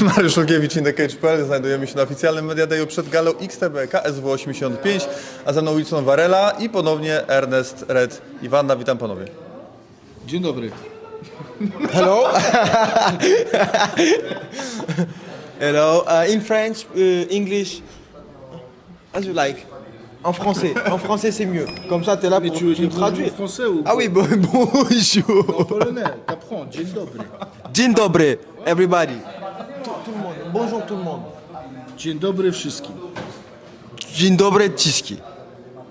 Mariusz Łukiewicz, InTheCage.pl. Znajdujemy się na oficjalnym Media Dayu przed galą XTB KSW 85, a za mną Wilson Varela i ponownie Ernest Red Iwanna. Witam panowie. Dzień dobry. Hello. Hello. In French, English, as you like. En français c'est mieux. Comme ça, tu es là Mais pour tu veux tu me dire traduire. bonjour français ou Ah oui, bonjour. en polonais? T'apprends. Dzień dobry. Dzień dobry, everybody. Tout le monde. Bonjour tout le monde. Dzień dobry wszystkim. Dzień dobry, Ciski.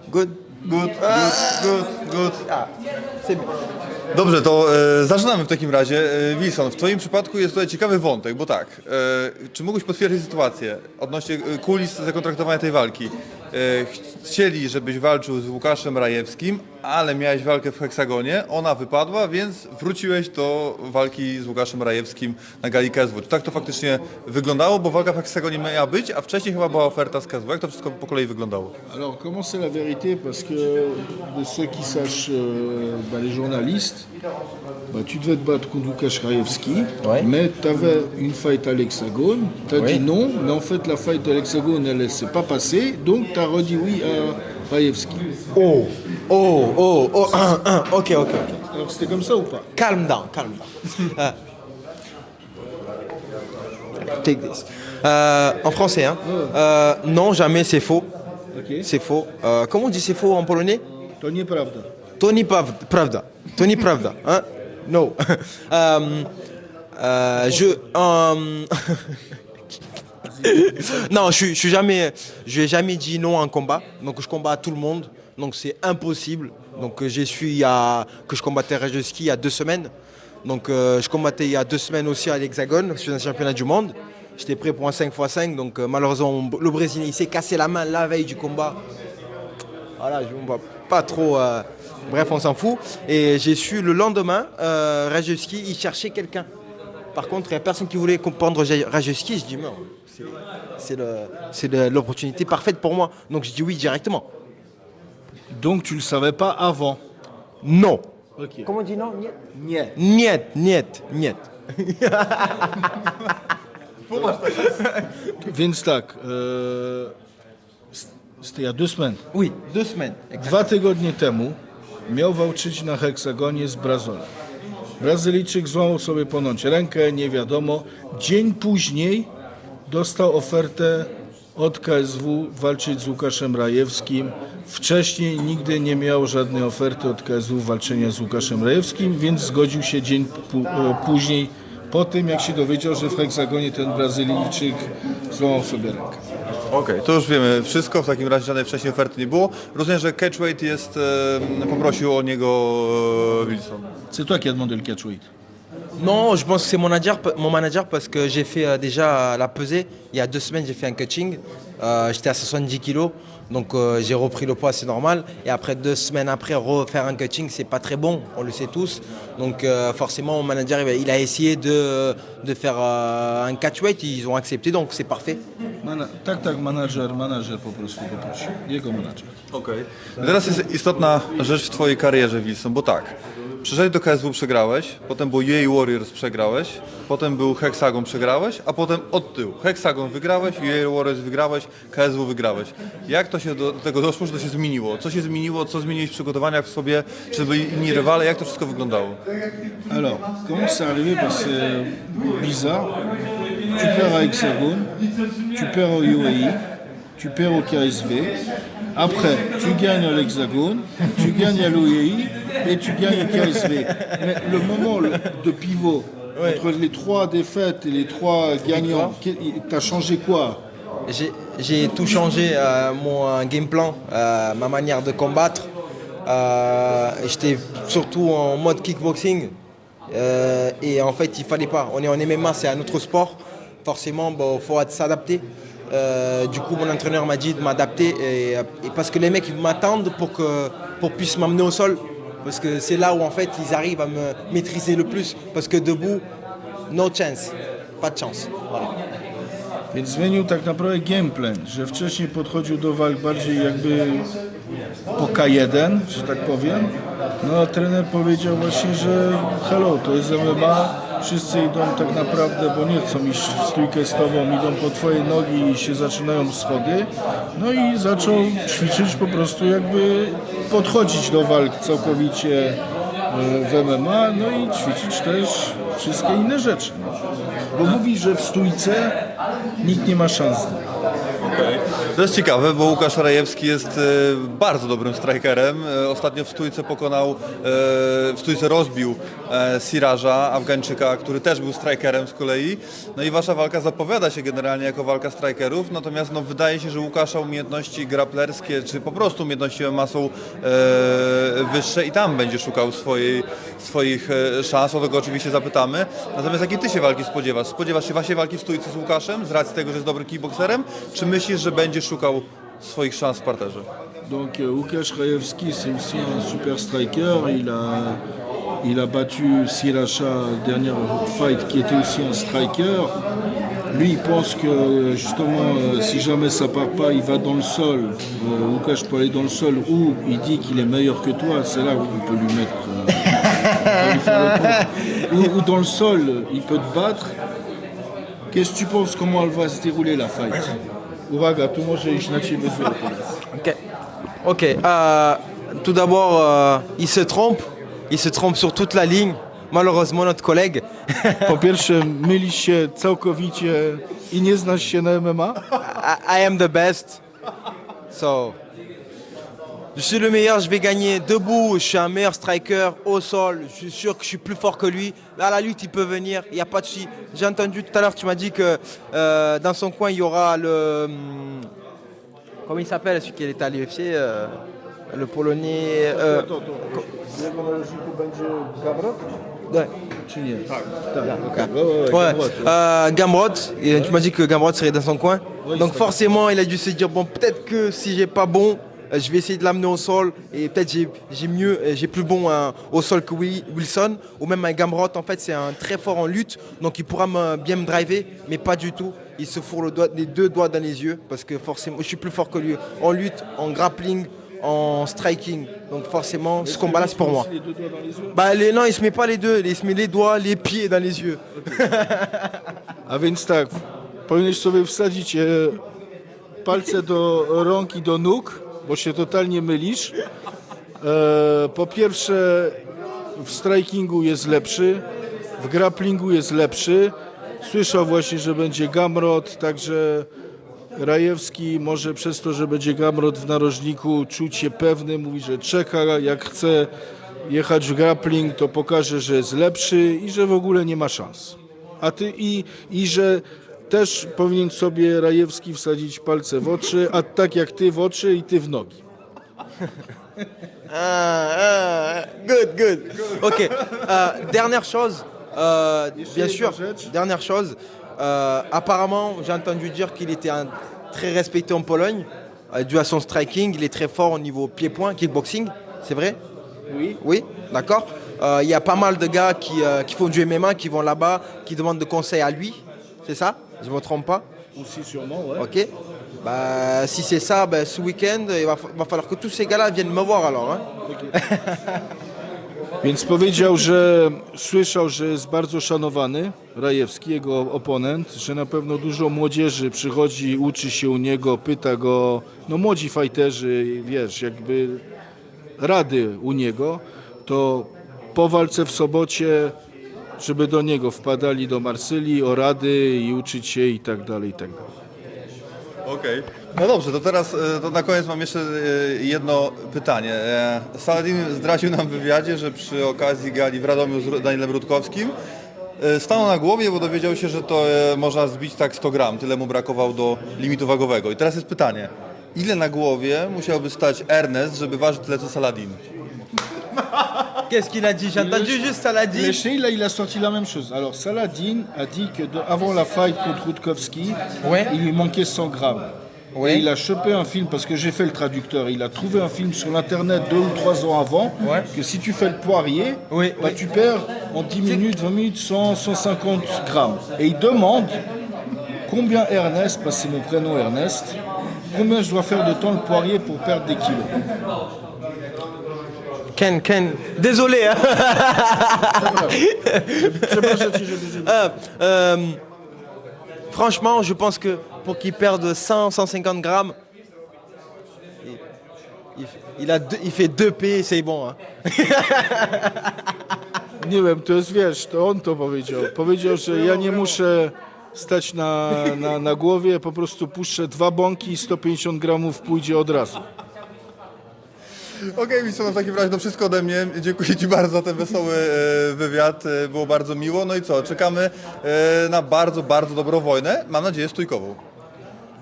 Good. Good. Ah, c'est bien. Dobrze, to zaczynamy w takim razie. Wilson, w twoim przypadku jest tutaj ciekawy wątek, bo tak, czy mógłbyś potwierdzić sytuację odnośnie kulis zakontraktowania tej walki? Chcieli, żebyś walczył z Łukaszem Rajewskim, ale miałeś walkę w Heksagonie, ona wypadła, więc wróciłeś do walki z Łukaszem Rajewskim na gali KSW. Czy tak to faktycznie wyglądało? Bo walka w Heksagonie miała być, a wcześniej chyba była oferta z KSW. Jak to wszystko po kolei wyglądało? Alors, comment c'est la vérité? Parce que de ceux qui sachent, les journalistes, tu devais te battre contre Łukasz Rajewski, Ouais. mais tu avais une fight à l'Hexagone. Tu as Oui. dit non, mais en fait, la fight à l'Hexagone, elle ne s'est pas passée, donc tu as redit oui à Rajewski. Ok. Alors, c'était comme ça ou pas? Calm down. Take this. En français, hein. Non, jamais, c'est faux. Ok. C'est faux. Comment on dit c'est faux en polonais? To nieprawda. Tony Pravda. Tony Pravda. Hein? No. Non, je n'ai jamais dit non en combat. Donc je combats tout le monde. Donc c'est impossible. Donc que je combattais Rajewski il y a 2 semaines. Donc je combattais il y a 2 semaines aussi à l'Hexagone sur un championnat du monde. J'étais prêt pour un 5x5. Donc malheureusement le Brésilien il s'est cassé la main la veille du combat. Voilà, je ne vois pas trop. Bref, on s'en fout. Et j'ai su le lendemain, Rajewski, il cherchait quelqu'un. Par contre, il n'y a personne qui voulait comprendre Rajewski. Je dis, non, c'est l'opportunité parfaite pour moi. Donc je dis oui directement. Donc, tu ne le savais pas avant. Non. Ok. Comment on dit non? Nie. Niet. Więc tak, c'était il y a 2 semaines. Oui, 2 semaines. 2 tygodnie temu miał walczyć na Heksagonie z Brazolem. Brazylijczyk złamał sobie ponoć rękę, nie wiadomo. Dzień później dostał ofertę od KSW walczyć z Łukaszem Rajewskim. Wcześniej nigdy nie miał żadnej oferty od KSW walczenia z Łukaszem Rajewskim, więc zgodził się dzień później po tym, jak się dowiedział, że w Heksagonie ten Brazylijczyk złamał sobie rękę. Okej, to już wiemy wszystko, w takim razie żadnej wcześniej oferty nie było. Rozumiem, że catchweight poprosił o niego Wilson. C'est toi qui as demandé le catchweight. Non, je pense que c'est mon manager parce que j'ai fait déjà la pesée. Il y a 2 semaines, j'ai fait un coaching. J'étais à 70 kilos, donc j'ai repris le poids, c'est normal. Et après 2 semaines après, refaire un coaching, c'est pas très bon, on le sait tous. Donc forcément, mon manager, il a essayé de faire un catchweight, ils ont accepté, donc c'est parfait. Tak, manager po prostu poprosił. Jego manager. Okej. Teraz jest istotna rzecz w twojej karierze, Wilson, bo tak, przyszedłeś do KSW, przegrałeś, potem był UA Warriors, przegrałeś, potem był Heksagon, przegrałeś, a potem od tyłu. Heksagon wygrałeś, UA Warriors wygrałeś, KSW wygrałeś. Jak to się do tego doszło, że to się zmieniło? Co się zmieniło, co zmieniłeś w przygotowaniach w sobie, czy byli inni rywale, jak to wszystko wyglądało? Alors, comment c'est arrivé? Parce que c'est bizarre. Tu perds à Hexagone, tu perds au UAE, tu perds au KSV. Après, tu gagnes à l'Hexagone, tu gagnes à l'UAE et tu gagnes au KSV. Mais le moment de pivot entre les 3 défaites et les 3 gagnants, t'as changé quoi? J'ai tout changé, mon game plan, ma manière de combattre. J'étais surtout en mode kickboxing. Et en fait, il fallait pas. On est en MMA, c'est un autre sport. Forcément, il faut s'adapter. Du coup, mon entraîneur m'a dit de m'adapter. Et parce que les mecs, ils m'attendent pour puisse m'amener au sol. Parce que c'est là où en fait, ils arrivent à me maîtriser le plus. Parce que debout, no chance. Pas de chance. Voilà. Więc zmienił tak naprawdę gameplan, że wcześniej podchodził do walk bardziej jakby po K1, że tak powiem. No a trener powiedział właśnie, że hello, to jest MMA, wszyscy idą tak naprawdę, bo nie chcą iść w stójkę z tobą, idą po twoje nogi i się zaczynają schody. No i zaczął ćwiczyć po prostu jakby podchodzić do walk całkowicie w MMA, no i ćwiczyć też wszystkie inne rzeczy. No. Bo mówi, że w stójce nikt nie ma szans. To jest ciekawe, bo Łukasz Rajewski jest bardzo dobrym strikerem. Ostatnio w stójce w stójce rozbił Siraża, Afgańczyka, który też był strikerem z kolei. No i wasza walka zapowiada się generalnie jako walka strikerów, natomiast no, wydaje się, że Łukasza umiejętności grapplerskie, czy po prostu umiejętności MMA są wyższe i tam będzie szukał swoich szans, o tego oczywiście zapytamy. Natomiast jakiej ty się walki spodziewasz? Spodziewasz się właśnie walki w stójce z Łukaszem, z racji tego, że jest dobrym kickbokserem, czy myślisz, że będzie szukał swoich szans w parterze? Donc Łukasz Rajewski, c'est aussi un super striker. Il a battu Siracha dernière fight qui était aussi un striker. Lui, il pense que justement, si jamais ça part pas, il va dans le sol. Łukasz peut aller dans le sol ou il dit qu'il est meilleur que toi. C'est là où on peut lui mettre. On peut lui faire le compte. Ou dans le sol, il peut te battre. Qu'est-ce que tu penses, comment elle va se dérouler la fight? Uwaga, tu może iść na ciebie złoto. Ok. Tout d'abord, il se trompe. Il se trompe sur toute la ligne. Malheureusement, notre collègue. Po pierwsze, mylisz się całkowicie i nie znasz się na MMA. I am the best. So, je suis le meilleur, je vais gagner debout. Je suis un meilleur striker au sol. Je suis sûr que je suis plus fort que lui. À la lutte, il peut venir. Il n'y a pas de souci. J'ai entendu tout à l'heure, tu m'as dit que dans son coin, il y aura le. Comment il s'appelle, celui qui est à l'UFC le Polonais. Jego narożniku będzie Gamrot? Ouais. Czy nie? Tak. Ouais. Gamrot, et tu m'as dit que Gamrot serait dans son coin. Oui, Donc c'est forcément, il a dû se dire bon, peut-être que si j'ai pas bon, je vais essayer de l'amener au sol et peut-être j'ai plus bon au sol que Wilson ou même un Gamrot. En fait, c'est un très fort en lutte, donc il pourra bien me driver, mais pas du tout. Il se fourre les deux doigts dans les yeux parce que forcément, je suis plus fort que lui en lutte, en grappling, en striking. Donc forcément, ce combat-là, c'est pour moi. Les deux doigts dans les yeux. Bah non, il se met pas les deux, il se met les doigts, les pieds dans les yeux. A więc tak, powinieneś sobie wsadzić palce do rąk i do nóg, bo się totalnie mylisz. Po pierwsze, w strikingu jest lepszy, w grapplingu jest lepszy. Słyszał właśnie, że będzie Gamrot, także Rajewski może przez to, że będzie Gamrot w narożniku, czuć się pewny, mówi, że czeka, jak chce jechać w grappling, to pokaże, że jest lepszy i że w ogóle nie ma szans. A ty i że też powinien sobie Rajewski wsadzić palce w oczy, a tak jak ty w oczy i ty w nogi. Good. Ok. Dernière chose, bien sûr, dernière chose. Apparemment, j'ai entendu dire qu'il était très respecté en Pologne, dû à son striking. Il est très fort au niveau pied-point, kickboxing, c'est vrai? Oui. Oui, d'accord. Il y a pas mal de gars qui font du MMA, qui vont là-bas, qui demandent de conseils à lui, c'est ça? Je ne me trompe pas? Aussi sûrement, ouais. Ok. Bah, si c'est ça, bah, ce week-end, il va falloir que tous ces gars-là viennent me voir alors. Hein? Więc powiedział, że słyszał, że jest bardzo szanowany Rajewski, jego oponent, że na pewno dużo młodzieży przychodzi, uczy się u niego, pyta go, no młodzi fajterzy, wiesz, jakby rady u niego, to po walce w sobocie, żeby do niego wpadali do Marsylii o rady i uczyć się i tak dalej, i tak dalej. Okej. No dobrze, to teraz to na koniec mam jeszcze jedno pytanie. Saladin zdradził nam w wywiadzie, że przy okazji gali w Radomiu z Danielem Rutkowskim stanął na głowie, bo dowiedział się, że to można zbić tak 100 gram. Tyle mu brakowało do limitu wagowego. I teraz jest pytanie. Ile na głowie musiałby stać Ernest, żeby ważyć tyle co Saladin? Qu'est-ce qu'il a dit? J'ai entendu juste Saladin. Le Sheila, il a sorti la même chose. Alors Saladin a dit que avant la fight contre Rutkowski, Ouais. il lui manquait 100 grammes. Ouais. Et il a chopé un film, parce que j'ai fait le traducteur, il a trouvé un film sur l'internet 2 ou 3 ans avant, Ouais. que si tu fais le poirier, Oui, bah, oui. tu perds en 10 minutes, 20 minutes, 100, 150 grammes. Et il demande combien Ernest, parce que c'est mon prénom Ernest, combien je dois faire de temps le poirier pour perdre des kilos. Ken. Désolé. Hein. Przepraszam cię, żeby... Franchement, je pense que pour qu'il perde 100-150 grammes, il fait 2 P, c'est bon. Hein. Nie wiem, to jest, wiesz, to on to powiedział. Powiedział, że ja nie muszę stać na głowie, po prostu puszczę 2 bąki i 150 gramów pójdzie od razu. Okej, Wilson, w takim razie to wszystko ode mnie. Dziękuję Ci bardzo za ten wesoły wywiad. Było bardzo miło. No i co? Czekamy na bardzo, bardzo dobrą wojnę. Mam nadzieję stójkową.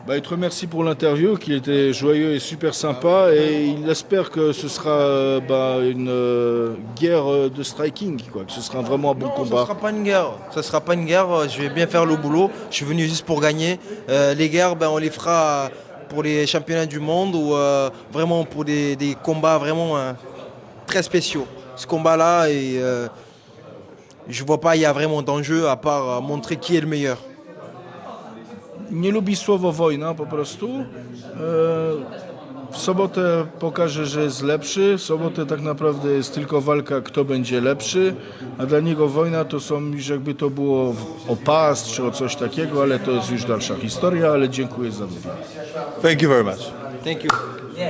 Bah, il te remercie pour l'interview, qui était joyeux et super sympa, et il espère que ce sera une guerre de striking, quoi, que ce sera vraiment un bon Non, combat. ça sera pas une guerre. Ça sera pas une guerre. Je vais bien faire le boulot. Je suis venu juste pour gagner. Les guerres, on les fera pour les championnats du monde ou vraiment pour des combats vraiment très spéciaux. Ce combat-là, je vois pas il y a vraiment d'enjeu à part montrer qui est le meilleur. Nie lubi słowo wojna po prostu. W sobotę pokaże, że jest lepszy. W sobotę tak naprawdę jest tylko walka, kto będzie lepszy. A dla niego wojna to są już jakby to było o pas czy o coś takiego, ale to jest już dalsza historia, ale dziękuję za wywiad. Thank you very much. Thank you.